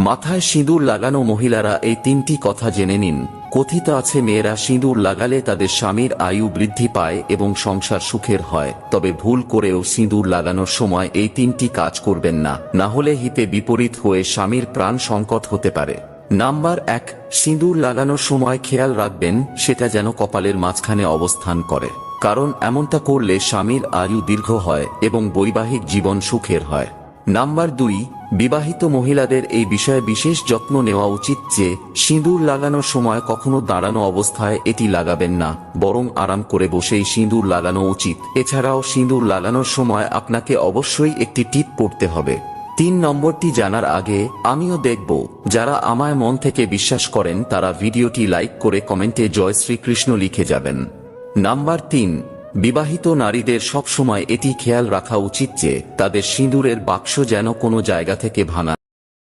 মাথায় সিঁদুর লাগানো মহিলারা এই তিনটি কথা জেনে নিন। কথিত আছে মেয়েরা সিঁদুর লাগালে তাদের স্বামীর আয়ু বৃদ্ধি পায় এবং সংসার সুখের হয়। তবে ভুল করেও সিঁদুর লাগানোর সময় এই তিনটি কাজ করবেন না, না হলে হিতে বিপরীত হয়ে স্বামীর প্রাণ সংকট হতে পারে। নাম্বার 1, সিঁদুর লাগানোর সময় খেয়াল রাখবেন সেটা যেন কপালের মাঝখানে অবস্থান করে, কারণ এমনটা করলে স্বামীর আয়ু দীর্ঘ হয় এবং বৈবাহিক জীবন সুখের হয়। নাম্বার 2, বিবাহিত মহিলাদের এই বিষয়ে বিশেষ যত্ন নেওয়া উচিত যে সিঁদুর লাগানোর সময় কখনো দাঁড়ানো অবস্থায় এটি লাগাবেন না, বরং আরাম করে বসেই সিঁদুর লাগানো উচিত। এছাড়াও সিঁদুর লাগানোর সময় আপনাকে অবশ্যই একটি টিপ পড়তে হবে। 3 নম্বরটি জানার আগে আমিও দেখব যারা আমায় মন থেকে বিশ্বাস করেন তারা ভিডিওটি লাইক করে কমেন্টে জয় শ্রীকৃষ্ণ লিখে যাবেন। নাম্বার 3, বিবাহিত নারীদের সব সময় এটি খেয়াল রাখা উচিত যে তাদের সিঁদুরের বাক্স যেন কোনো জায়গা থেকে ভাঙা